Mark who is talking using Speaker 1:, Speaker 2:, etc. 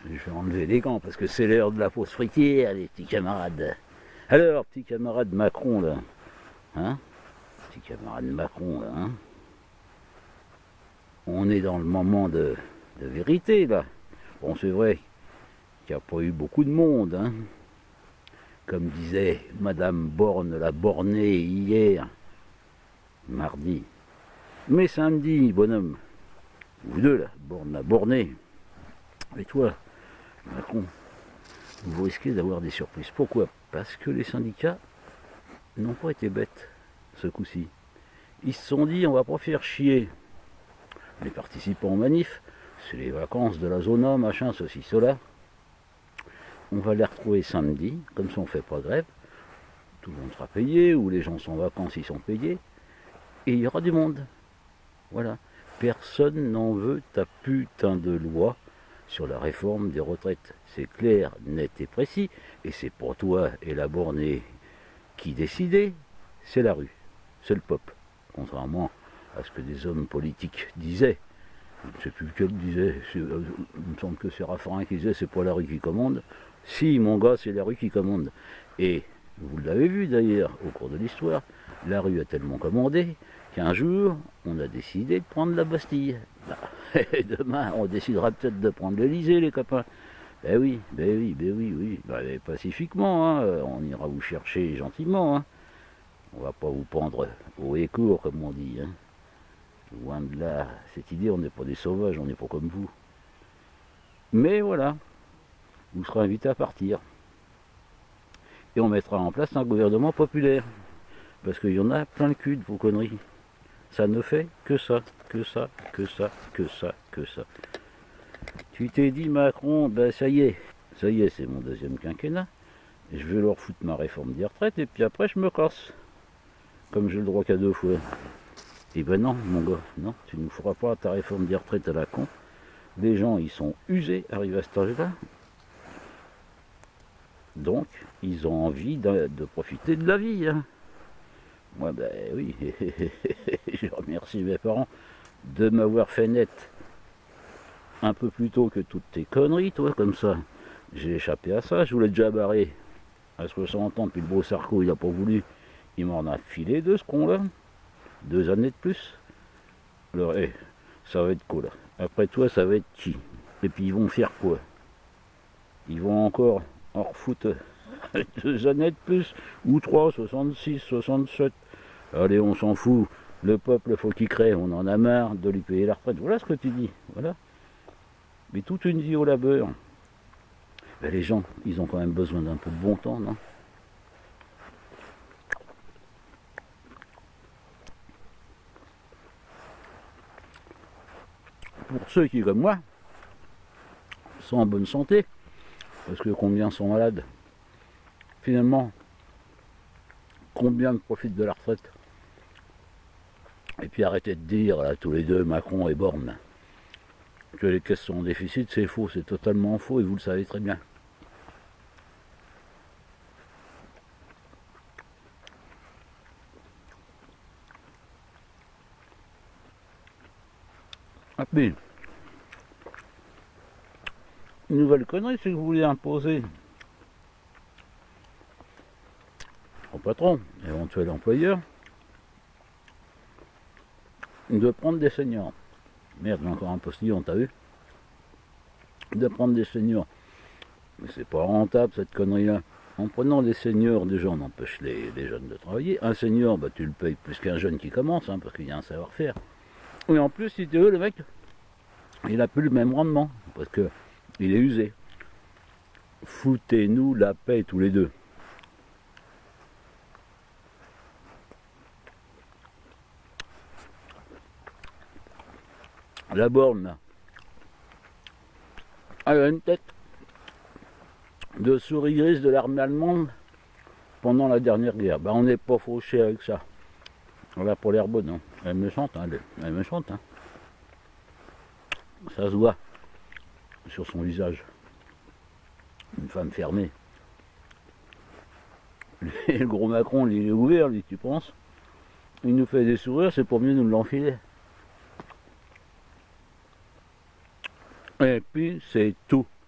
Speaker 1: Je vais enlever les gants parce que c'est l'heure de la pause friquière, les petits camarades. Alors, petit camarade Macron, là, hein? Petit camarade Macron, là, hein? On est dans le moment de vérité, là. Bon, c'est vrai qu'il n'y a pas eu beaucoup de monde, hein? Comme disait Madame Borne, la bornée, hier, mardi. Mais samedi, bonhomme, vous deux, là, Borne, la bornée, et toi, Macron, vous risquez d'avoir des surprises. Pourquoi? Parce que les syndicats n'ont pas été bêtes ce coup-ci. Ils se sont dit, on va pas faire chier les participants aux manifs, c'est les vacances de la zone, machin, ceci, cela. On va les retrouver samedi, comme ça on fait pas grève, tout le monde sera payé, ou les gens sont en vacances, ils sont payés, et il y aura du monde. Voilà. Personne n'en veut ta putain de loi sur la réforme des retraites. C'est clair, net et précis, et c'est pour toi et la bornée qui décidait, c'est la rue, c'est le peuple. Contrairement à ce que des hommes politiques disaient. Je ne sais plus lequel disait, il me semble que c'est Raffarin qui disait, c'est pas la rue qui commande. Si, mon gars, c'est la rue qui commande. Et vous l'avez vu d'ailleurs au cours de l'histoire, la rue a tellement commandé qu'un jour, on a décidé de prendre la Bastille. Et demain, on décidera peut-être de prendre l'Elysée, les copains. Ben oui, oui. Ben, pacifiquement, hein, on ira vous chercher gentiment. Hein. On va pas vous pendre haut et court, comme on dit. Hein. Loin de là, cette idée, on n'est pas des sauvages, on n'est pas comme vous. Mais voilà, vous serez invité à partir. Et on mettra en place un gouvernement populaire. Parce qu'il y en a plein le cul de vos conneries. Ça ne fait que ça, que ça, que ça, que ça, que ça. Tu t'es dit, Macron, ben ça y est, c'est mon deuxième quinquennat. Et je vais leur foutre ma réforme des retraites et puis après je me casse. Comme j'ai le droit qu'à 2 fois. Et ben non, mon gars, non, tu ne feras pas ta réforme des retraites à la con. Les gens, ils sont usés, arrivés à cet âge-là. Donc, ils ont envie de profiter de la vie. Hein. Moi, ben oui, je remercie mes parents de m'avoir fait naître un peu plus tôt que toutes tes conneries, toi, comme ça. J'ai échappé à ça, je voulais déjà barrer à 60 ans, puis le beau Sarko, il n'a pas voulu. Il m'en a filé 2, ce con-là. 2 années de plus. Alors, ça va être quoi, là? Après toi, ça va être qui? Et puis, ils vont faire quoi? Ils vont encore en refoutre 2 années de plus, ou 3, 66, 67. Allez, on s'en fout. Le peuple, faut qu'il crée. On en a marre de lui payer la retraite. Voilà ce que tu dis. Voilà. Mais toute une vie au labeur. Ben, les gens, ils ont quand même besoin d'un peu de bon temps, non? Pour ceux qui, comme moi, sont en bonne santé, parce que combien sont malades? Finalement, combien profitent de la retraite? Et puis arrêtez de dire, là, tous les deux, Macron et Borne, que les caisses sont en déficit, c'est faux, c'est totalement faux, et vous le savez très bien. Ah, mais, une nouvelle connerie, c'est que vous voulez imposer au patron, éventuel employeur, de prendre des seniors. Merde, j'ai encore un postillon, t'as vu? De prendre des seniors. Mais c'est pas rentable cette connerie-là. En prenant des seniors, déjà on empêche les jeunes de travailler. Un senior, bah, tu le payes plus qu'un jeune qui commence, hein, parce qu'il y a un savoir-faire. Et en plus, si tu veux, le mec, il a plus le même rendement, parce que il est usé. Foutez-nous la paix tous les deux. La borne, là, elle a une tête de souris grise de l'armée allemande pendant la dernière guerre. Ben, on n'est pas fauché avec ça. Voilà pour l'air bonne, hein. Elle est méchante, hein, elle est méchante. Hein. Ça se voit sur son visage. Une femme fermée. Et le gros Macron, il est ouvert, lui, tu penses? Il nous fait des sourires, c'est pour mieux nous l'enfiler. Et puis, c'est tout.